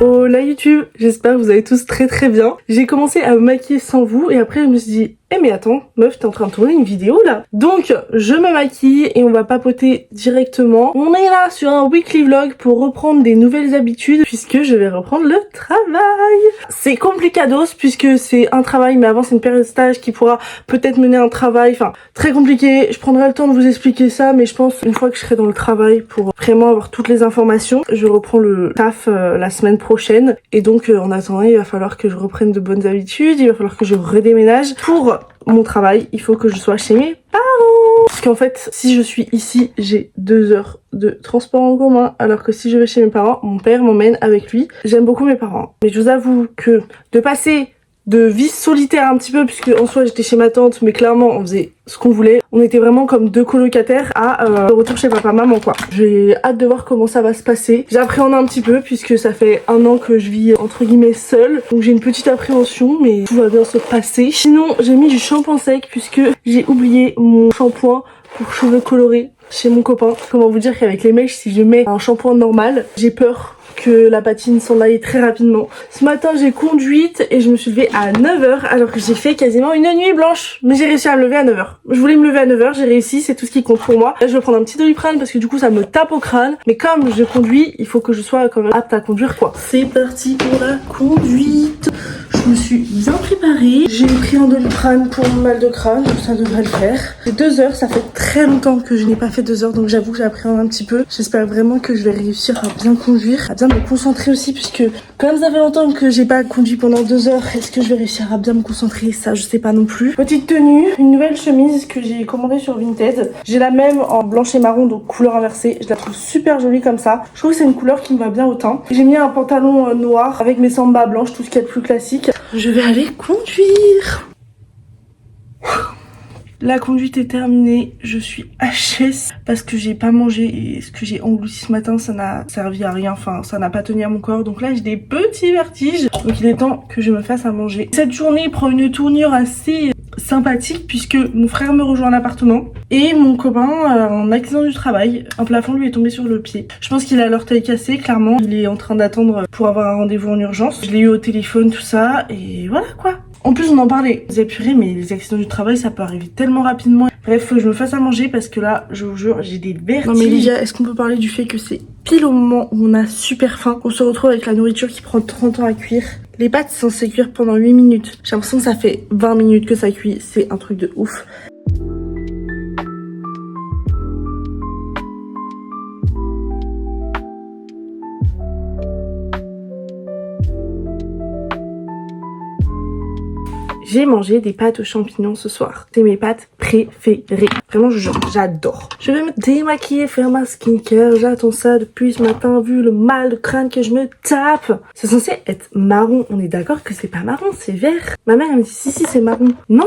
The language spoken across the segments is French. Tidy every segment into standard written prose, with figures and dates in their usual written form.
Hola YouTube, j'espère que vous allez tous très bien. J'ai commencé à me maquiller sans vous et après je me suis dit mais attends, meuf, t'es en train de tourner une vidéo là. Donc je me maquille et on va papoter directement. On est là sur un weekly vlog pour reprendre des nouvelles habitudes puisque je vais reprendre le travail. C'est complicados puisque c'est un travail mais avant c'est une période de stage qui pourra peut-être mener un travail, enfin très compliqué. Je prendrai le temps de vous expliquer ça mais je pense une fois que je serai dans le travail pour vraiment avoir toutes les informations, je reprends le taf la semaine prochaine et donc en attendant il va falloir que je reprenne de bonnes habitudes, il va falloir que je redéménage. Pour mon travail, il faut que je sois chez mes parents. Parce qu'en fait, si je suis ici, j'ai 2 heures de transport en commun. Alors que si je vais chez mes parents, mon père m'emmène avec lui. J'aime beaucoup mes parents. Mais je vous avoue que de passer de vie solitaire un petit peu, puisque en soi j'étais chez ma tante, mais clairement on faisait ce qu'on voulait. On était vraiment comme 2 colocataires à retour chez papa-maman quoi. J'ai hâte de voir comment ça va se passer. J'appréhende un petit peu puisque ça fait 1 an que je vis entre guillemets seule. Donc j'ai une petite appréhension mais tout va bien se passer. Sinon j'ai mis du shampoing sec puisque j'ai oublié mon shampoing pour cheveux colorés chez mon copain. Comment vous dire qu'avec les mèches, si je mets un shampoing normal, j'ai peur que la patine s'en aille très rapidement. Ce matin j'ai conduite et je me suis levée à 9h alors que j'ai fait quasiment une nuit blanche. Mais j'ai réussi à me lever à 9h. Je voulais me lever à 9h, j'ai réussi, c'est tout ce qui compte pour moi. Là je vais prendre un petit Doliprane parce que du coup ça me tape au crâne. Mais comme je conduis, il faut que je sois quand même apte à conduire quoi. C'est parti pour la conduite. Je me suis bien préparée. J'ai pris un Doliprane pour mon mal de crâne, donc ça devrait le faire. C'est 2 heures, ça fait très longtemps que je n'ai pas fait 2 heures, donc j'avoue que j'appréhende un petit peu. J'espère vraiment que je vais réussir à bien conduire, à bien me concentrer aussi, puisque comme ça fait longtemps que j'ai pas conduit pendant 2 heures, est-ce que je vais réussir à bien me concentrer? Ça, je sais pas non plus. Petite tenue, une nouvelle chemise que j'ai commandée sur Vinted. J'ai la même en blanche et marron, donc couleur inversée. Je la trouve super jolie comme ça. Je trouve que c'est une couleur qui me va bien au teint. J'ai mis un pantalon noir avec mes sambas blanches, tout ce qui est le plus classique. Je vais aller conduire. La conduite est terminée, je suis HS parce que j'ai pas mangé et ce que j'ai englouti ce matin ça n'a servi à rien, enfin ça n'a pas tenu à mon corps, donc là j'ai des petits vertiges, donc il est temps que je me fasse à manger. Cette journée prend une tournure assez sympathique puisque mon frère me rejoint à l'appartement et mon copain en accident du travail, un plafond lui est tombé sur le pied. Je pense qu'il a l'orteil cassé, clairement il est en train d'attendre pour avoir un rendez-vous en urgence. Je l'ai eu au téléphone, tout ça, et voilà quoi. En plus on en parlait, vous avez purée mais les accidents du travail ça peut arriver tellement rapidement. Bref, faut que je me fasse à manger parce que là, je vous jure, j'ai des vertiges. Non mais Lydia, est-ce qu'on peut parler du fait que c'est pile au moment où on a super faim, qu'on se retrouve avec la nourriture qui prend 30 ans à cuire? Les pâtes sont censées cuire pendant 8 minutes. J'ai l'impression que ça fait 20 minutes que ça cuit, c'est un truc de ouf. J'ai mangé des pâtes aux champignons ce soir. C'est mes pâtes préférées. Vraiment, j'adore. Je vais me démaquiller, faire ma skincare. J'attends ça depuis ce matin, vu le mal de crâne que je me tape. C'est censé être marron. On est d'accord que c'est pas marron, c'est vert. Ma mère elle me dit si c'est marron. Non,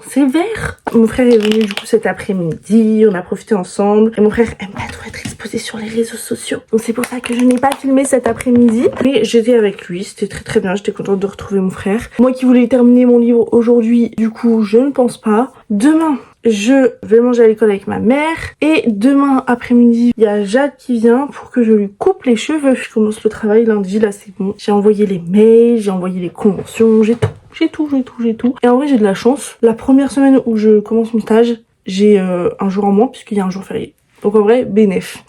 c'est vert. Mon frère est venu du coup cet après-midi. On a profité ensemble. Et mon frère aime pas trop être exposé sur les réseaux sociaux. Donc c'est pour ça que je n'ai pas filmé cet après-midi. Mais j'étais avec lui. C'était très bien. J'étais contente de retrouver mon frère. Moi qui voulais terminer mon livre aujourd'hui, du coup, je ne pense pas. Demain, je vais manger à l'école avec ma mère. Et demain après-midi, il y a Jade qui vient pour que je lui coupe les cheveux. Je commence le travail lundi, là c'est bon. J'ai envoyé les mails, j'ai envoyé les conventions, j'ai tout. Et en vrai, j'ai de la chance. La première semaine où je commence mon stage, j'ai un jour en moins puisqu'il y a un jour férié. Donc en vrai, bénéf.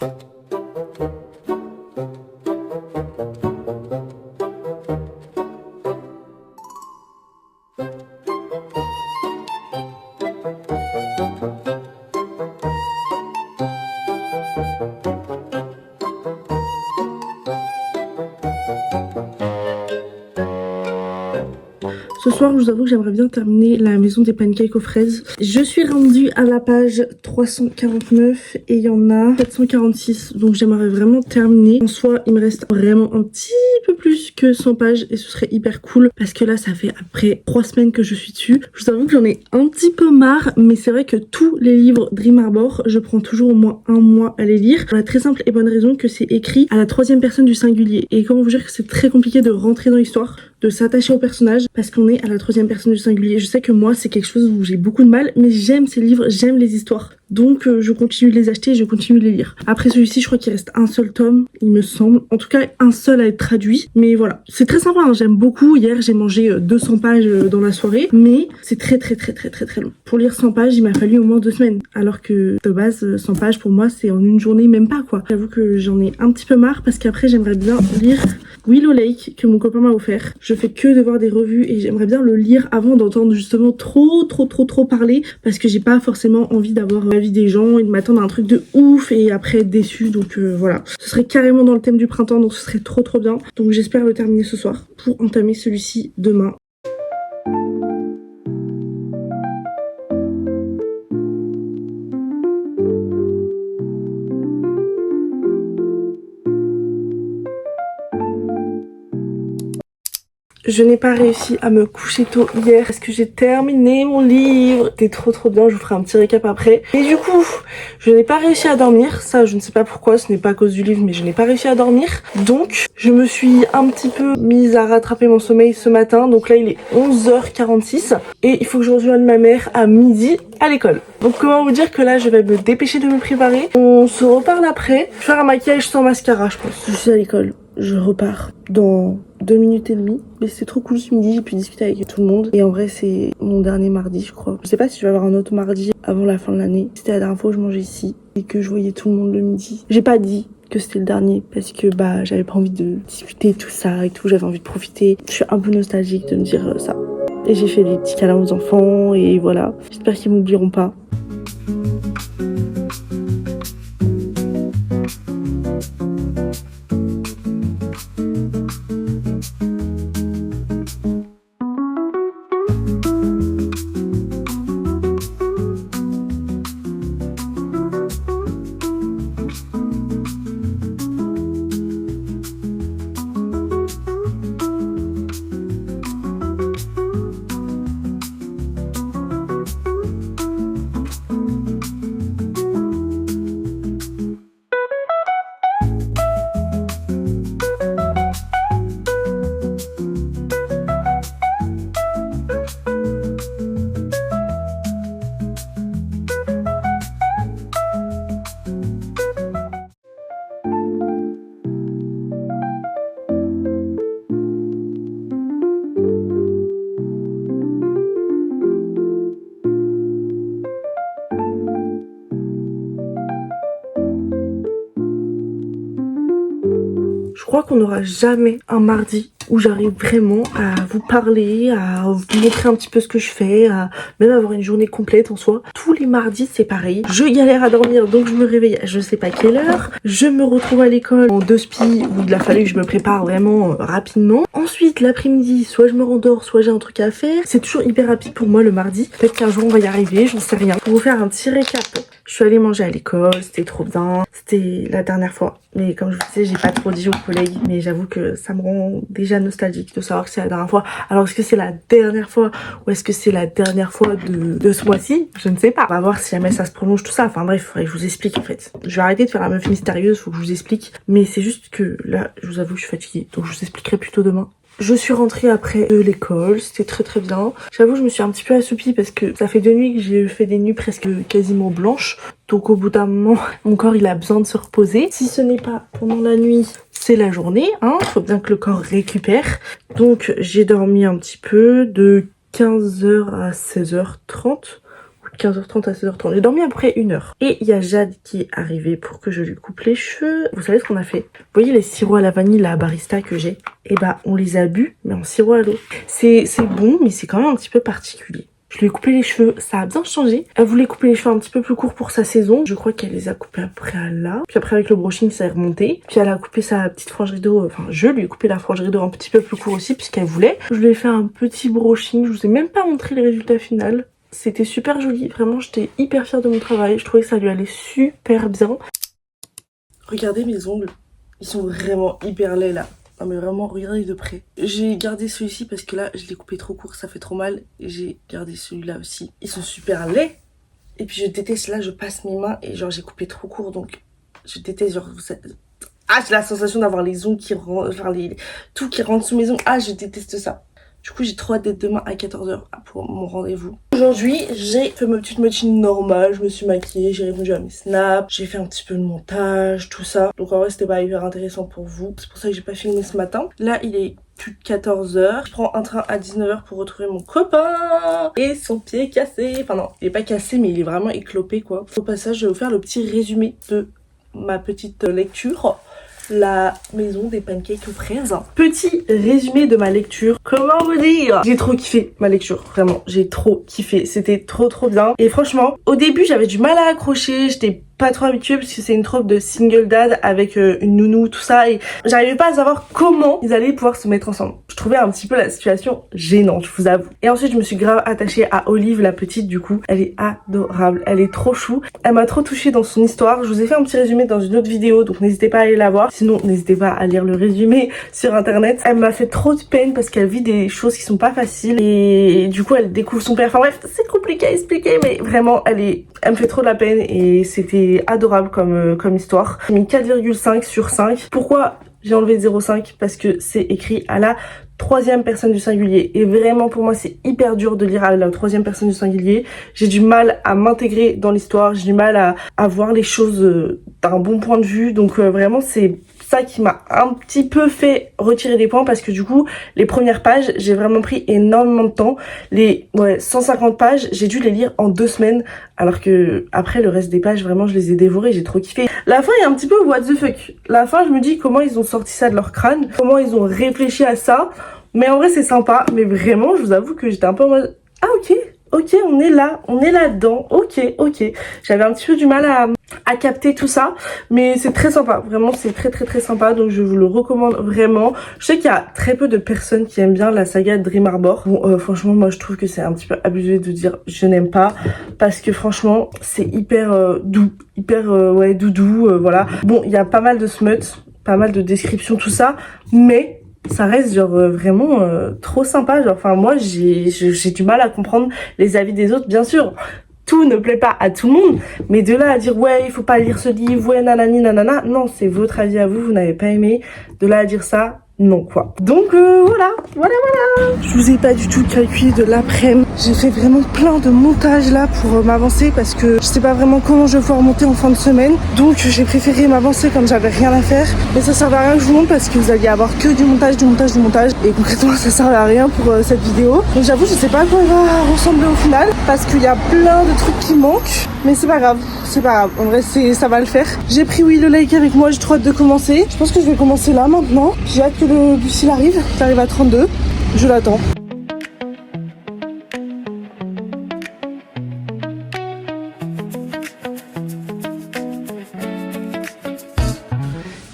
Ce soir, je vous avoue que j'aimerais bien terminer la maison des pancakes aux fraises. Je suis rendue à la page 349 et il y en a 746. Donc j'aimerais vraiment terminer. En soi, il me reste vraiment un petit peu plus que 100 pages et ce serait hyper cool. Parce que là, ça fait après 3 semaines que je suis dessus. Je vous avoue que j'en ai un petit peu marre. Mais c'est vrai que tous les livres Dream Arbor, je prends toujours au moins 1 mois à les lire. Pour la très simple et bonne raison que c'est écrit à la 3e personne du singulier. Et comment vous dire que c'est très compliqué de rentrer dans l'histoire, de s'attacher au personnage parce qu'on est à la troisième personne du singulier. Je sais que moi c'est quelque chose où j'ai beaucoup de mal, mais j'aime ces livres, j'aime les histoires. Donc je continue de les acheter et je continue de les lire. Après celui-ci, je crois qu'il reste un seul tome, il me semble. En tout cas, un seul à être traduit. Mais voilà, c'est très sympa, hein. J'aime beaucoup. Hier, j'ai mangé 200 pages dans la soirée, mais c'est très long. Pour lire 100 pages, il m'a fallu au moins 2 semaines. Alors que de base, 100 pages pour moi, c'est en une journée, même pas quoi. J'avoue que j'en ai un petit peu marre parce qu'après, j'aimerais bien lire Willow Lake que mon copain m'a offert. Je fais que de voir des revues et j'aimerais bien le lire avant d'entendre justement trop parler parce que j'ai pas forcément envie d'avoir l'avis des gens et de m'attendre à un truc de ouf et après être déçue. Donc voilà, ce serait carrément dans le thème du printemps, donc ce serait trop bien. Donc j'espère le terminer ce soir pour entamer celui-ci demain. Je n'ai pas réussi à me coucher tôt hier parce que j'ai terminé mon livre. C'était trop bien, je vous ferai un petit récap après. Et du coup, je n'ai pas réussi à dormir. Ça, je ne sais pas pourquoi, ce n'est pas à cause du livre, mais je n'ai pas réussi à dormir. Donc, je me suis un petit peu mise à rattraper mon sommeil ce matin. Donc là, il est 11h46 et il faut que je rejoigne ma mère à midi à l'école. Donc comment vous dire que là, je vais me dépêcher de me préparer. On se reparle après. Je vais faire un maquillage sans mascara, je pense. Je suis à l'école. Je repars dans 2 minutes et demie. Mais c'était trop cool ce midi, j'ai pu discuter avec tout le monde. Et en vrai, c'est mon dernier mardi, je crois. Je sais pas si je vais avoir un autre mardi avant la fin de l'année. C'était la dernière fois où je mangeais ici et que je voyais tout le monde le midi. J'ai pas dit que c'était le dernier parce que j'avais pas envie de discuter tout ça et tout. J'avais envie de profiter. Je suis un peu nostalgique de me dire ça. Et j'ai fait des petits câlins aux enfants et voilà. J'espère qu'ils m'oublieront pas. Je crois qu'on n'aura jamais un mardi où j'arrive vraiment à vous parler, à vous montrer un petit peu ce que je fais, à même avoir une journée complète en soi. Tous les mardis c'est pareil, je galère à dormir donc je me réveille à je sais pas quelle heure, je me retrouve à l'école en 2 spi où il a fallu que je me prépare vraiment rapidement. Ensuite l'après-midi, soit je me rendors, soit j'ai un truc à faire. C'est toujours hyper rapide pour moi le mardi. Peut-être qu'un jour on va y arriver, j'en sais rien. Pour vous faire un petit récap, je suis allée manger à l'école, c'était trop bien. C'était la dernière fois. Mais comme je vous disais, j'ai pas trop dit aux collègues. Mais j'avoue que ça me rend déjà nostalgique de savoir que c'est la dernière fois. Alors est-ce que c'est la dernière fois ou est-ce que c'est la dernière fois de ce mois-ci? Je ne sais pas. On va voir si jamais ça se prolonge tout ça. Enfin bref, il faudrait que je vous explique en fait. Je vais arrêter de faire la meuf mystérieuse, faut que je vous explique. Mais c'est juste que là, je vous avoue que je suis fatiguée. Donc je vous expliquerai plutôt demain. Je suis rentrée après de l'école, c'était très bien. J'avoue, je me suis un petit peu assoupie parce que ça fait 2 nuits que j'ai fait des nuits presque quasiment blanches. Donc au bout d'un moment, mon corps il a besoin de se reposer. Si ce n'est pas pendant la nuit, c'est la journée, hein. Faut bien que le corps récupère. Donc j'ai dormi un petit peu de 15h à 16h30. 15h30 à 16h30. J'ai dormi après 1 heure. Et il y a Jade qui est arrivée pour que je lui coupe les cheveux. Vous savez ce qu'on a fait? Vous voyez les sirops à la vanille, la barista que j'ai? Et on les a bu, mais en sirop à l'eau. C'est bon, mais c'est quand même un petit peu particulier. Je lui ai coupé les cheveux, ça a bien changé. Elle voulait couper les cheveux un petit peu plus courts pour sa saison. Je crois qu'elle les a coupés après à là. Puis après avec le brushing, ça est remonté. Puis elle a coupé sa petite frange rideau. Enfin, je lui ai coupé la frange rideau un petit peu plus court aussi puisqu'elle voulait. Je lui ai fait un petit brushing. Je vous ai même pas montré le résultat final. C'était super joli, vraiment j'étais hyper fière de mon travail, je trouvais que ça lui allait super bien. Regardez mes ongles, ils sont vraiment hyper laids là. Non mais vraiment, regardez de près. J'ai gardé celui-ci parce que là, je l'ai coupé trop court, ça fait trop mal. Et j'ai gardé celui-là aussi. Ils sont super laids. Et puis je déteste, là je passe mes mains et genre j'ai coupé trop court donc je déteste genre Ah, j'ai la sensation d'avoir les ongles qui rentrent, genre tout qui rentre sous mes ongles. Ah, je déteste ça. Du coup, j'ai trop hâte d'être demain à 14h pour mon rendez-vous. Aujourd'hui, j'ai fait ma petite matinée normale. Je me suis maquillée, j'ai répondu à mes snaps, j'ai fait un petit peu de montage, tout ça. Donc en vrai, c'était pas hyper intéressant pour vous. C'est pour ça que j'ai pas filmé ce matin. Là, il est plus de 14h. Je prends un train à 19h pour retrouver mon copain. Et son pied est cassé. Enfin non, il est pas cassé, mais il est vraiment éclopé quoi. Au passage, je vais vous faire le petit résumé de ma petite lecture. La maison des pancakes aux fraises. Petit résumé de ma lecture. Comment vous dire? J'ai trop kiffé ma lecture, vraiment. J'ai trop kiffé. C'était trop bien. Et franchement, au début, j'avais du mal à accrocher. J'étais pas trop habituée parce que c'est une troupe de single dad avec une nounou, tout ça. Et j'arrivais pas à savoir comment ils allaient pouvoir se mettre ensemble. Je trouvais un petit peu la situation gênante, je vous avoue. Et ensuite, je me suis grave attachée à Olive, la petite, du coup. Elle est adorable. Elle est trop chou. Elle m'a trop touchée dans son histoire. Je vous ai fait un petit résumé dans une autre vidéo, donc n'hésitez pas à aller la voir. Sinon, n'hésitez pas à lire le résumé sur internet. Elle m'a fait trop de peine parce qu'elle vit des choses qui sont pas faciles. Et du coup, elle découvre son père. Enfin bref, c'est compliqué à expliquer, mais vraiment, elle me fait trop de la peine et c'était adorable comme histoire. J'ai mis 4,5 sur 5. Pourquoi j'ai enlevé 0,5? Parce que c'est écrit à la troisième personne du singulier. Et vraiment, pour moi, c'est hyper dur de lire à la troisième personne du singulier. J'ai du mal à m'intégrer dans l'histoire. J'ai du mal à voir les choses d'un bon point de vue. Donc vraiment, c'est ça qui m'a un petit peu fait retirer des points parce que du coup, les premières pages, j'ai vraiment pris énormément de temps. Les 150 pages, j'ai dû les lire en 2 semaines. Alors que après, le reste des pages, vraiment, je les ai dévorées. J'ai trop kiffé. La fin est un petit peu what the fuck. La fin, je me dis comment ils ont sorti ça de leur crâne. Comment ils ont réfléchi à ça. Mais en vrai, c'est sympa. Mais vraiment, je vous avoue que j'étais un peu en mode... Ah ok, on est là-dedans. Ok. J'avais un petit peu du mal à capter tout ça. Mais c'est très sympa. Vraiment, c'est très sympa. Donc, je vous le recommande vraiment. Je sais qu'il y a très peu de personnes qui aiment bien la saga Dream Harbor. Bon, franchement, moi, je trouve que c'est un petit peu abusé de dire je n'aime pas. Parce que franchement, c'est hyper doux. Hyper, doudou, voilà. Bon, il y a pas mal de smut, pas mal de descriptions, tout ça. Mais... ça reste genre vraiment trop sympa. Genre, enfin moi j'ai du mal à comprendre les avis des autres. Bien sûr, tout ne plaît pas à tout le monde, mais de là à dire ouais il faut pas lire ce livre, ouais nanani nanana, non, c'est votre avis à vous, vous n'avez pas aimé. De là à dire ça, non quoi. Donc voilà. Je vous ai pas du tout calculé de l'après-midi. J'ai fait vraiment plein de montages là pour m'avancer parce que je sais pas vraiment comment je vais pouvoir monter en fin de semaine. Donc j'ai préféré m'avancer comme j'avais rien à faire. Mais ça servait à rien que je vous montre parce que vous alliez avoir que du montage. Et concrètement ça servait à rien pour cette vidéo. Donc j'avoue je sais pas à quoi elle va ressembler au final parce qu'il y a plein de trucs qui manquent. Mais c'est pas grave. En vrai ça va le faire. J'ai pris le like avec moi, j'ai trop hâte de commencer. Je pense que je vais commencer là maintenant. J'ai hâte que le bus il arrive. Ça arrive à 32. Je l'attends.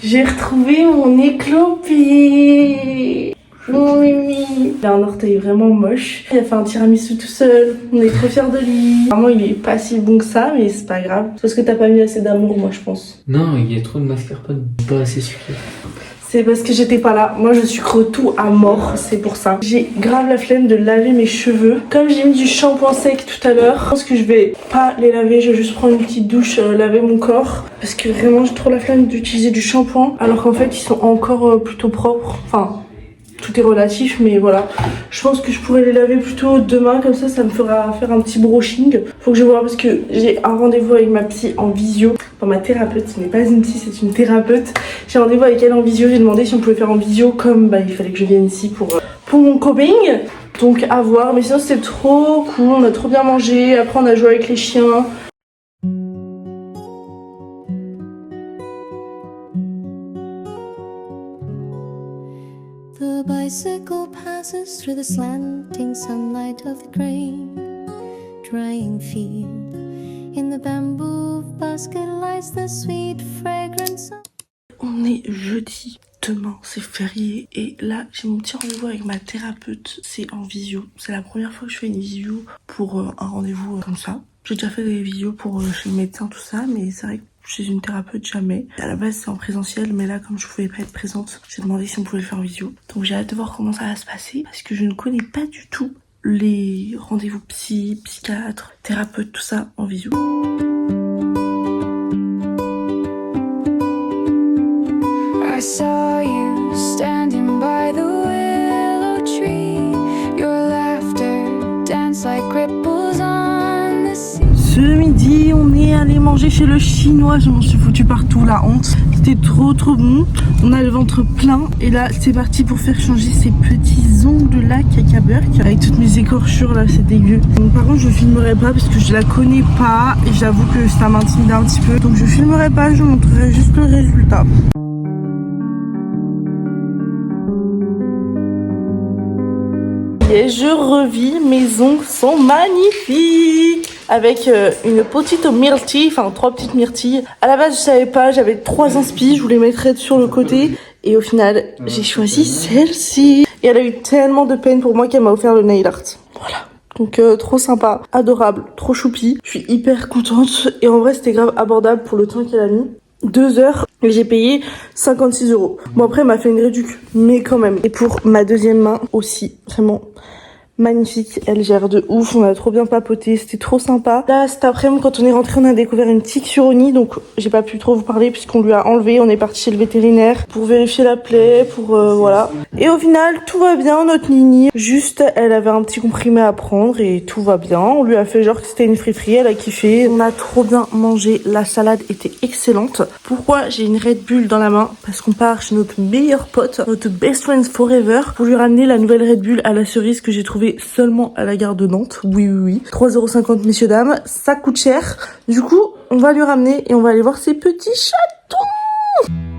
J'ai retrouvé mon éclopé. Mon mimi. Il a un orteil vraiment moche. Il a fait un tiramisu tout seul. On est trop fiers de lui. Vraiment, il est pas si bon que ça, mais c'est pas grave. C'est parce que t'as pas mis assez d'amour, moi, je pense. Non, il y a trop de mascarpone. Pas assez sucré. C'est parce que j'étais pas là. Moi, je sucre tout à mort. C'est pour ça. J'ai grave la flemme de laver mes cheveux. Comme j'ai mis du shampoing sec tout à l'heure, je pense que je vais pas les laver. Je vais juste prendre une petite douche, laver mon corps. Parce que vraiment, j'ai trop la flemme d'utiliser du shampoing. Alors qu'en fait, ils sont encore plutôt propres. Enfin... tout est relatif, mais voilà. Je pense que je pourrais les laver plutôt demain, comme ça me fera faire un petit brushing. Faut que je vois parce que j'ai un rendez-vous avec ma psy en visio. Enfin, ma thérapeute, ce n'est pas une psy, c'est une thérapeute. J'ai rendez-vous avec elle en visio, j'ai demandé si on pouvait faire en visio, comme il fallait que je vienne ici pour mon coping. Donc à voir, mais sinon c'était trop cool, on a trop bien mangé. Après on a joué avec les chiens. The bicycle passes through the slanting sunlight of the grain drying field. In the bamboo basket lies the sweet fragrance of... On est jeudi, demain c'est férié et là j'ai mon petit rendez-vous avec ma thérapeute, c'est en visio. C'est la première fois que je fais une visio pour un rendez-vous comme ça. J'ai déjà fait des visios pour chez le médecin tout ça, mais c'est vrai que chez une thérapeute jamais. À la base c'est en présentiel, mais là comme je pouvais pas être présente, j'ai demandé si on pouvait le faire en visio. Donc j'ai hâte de voir comment ça va se passer parce que je ne connais pas du tout les rendez-vous psy, psychiatre, thérapeute, tout ça en visio. saw you standing by the willow tree. Your laughter danced like ripples on the sea. Ce midi, on est allé manger chez le chinois. Je m'en suis foutu partout, la honte. C'était trop bon. On a le ventre plein. Et là, c'est parti pour faire changer ces petits ongles là, Caca Burk. Avec toutes mes écorchures là, c'est dégueu. Donc, par contre, je filmerai pas parce que je la connais pas. Et j'avoue que ça m'intimide un petit peu. Donc, je filmerai pas, je vous montrerai juste le résultat. Et je revis, mes ongles sont magnifiques. Avec une petite myrtille, enfin 3 petites myrtilles. À la base, je savais pas, j'avais 3 inspi, je voulais mettre sur le côté. Et au final, j'ai choisi celle-ci. Et elle a eu tellement de peine pour moi qu'elle m'a offert le nail art. Voilà. Donc trop sympa, adorable, trop choupi. Je suis hyper contente. Et en vrai, c'était grave abordable pour le temps qu'elle a mis. 2 heures et j'ai payé 56 €. Bon après, elle m'a fait une réduction, mais quand même. Et pour ma deuxième main aussi, vraiment magnifique, elle gère de ouf, on a trop bien papoté, c'était trop sympa. Là, cet après-midi, quand on est rentré, on a découvert une tique sur Oni, donc j'ai pas pu trop vous parler puisqu'on lui a enlevé. On est parti chez le vétérinaire pour vérifier la plaie, pour voilà. Et au final, tout va bien, notre Nini. Juste, elle avait un petit comprimé à prendre et tout va bien. On lui a fait genre que c'était une friterie, elle a kiffé. On a trop bien mangé, la salade était excellente. Pourquoi j'ai une Red Bull dans la main? Parce qu'on part chez notre meilleur pote, notre best friends forever, pour lui ramener la nouvelle Red Bull à la cerise que j'ai trouvée seulement à la gare de Nantes. Oui. 3,50 €, messieurs, dames. Ça coûte cher. Du coup, on va lui ramener et on va aller voir ses petits chatons.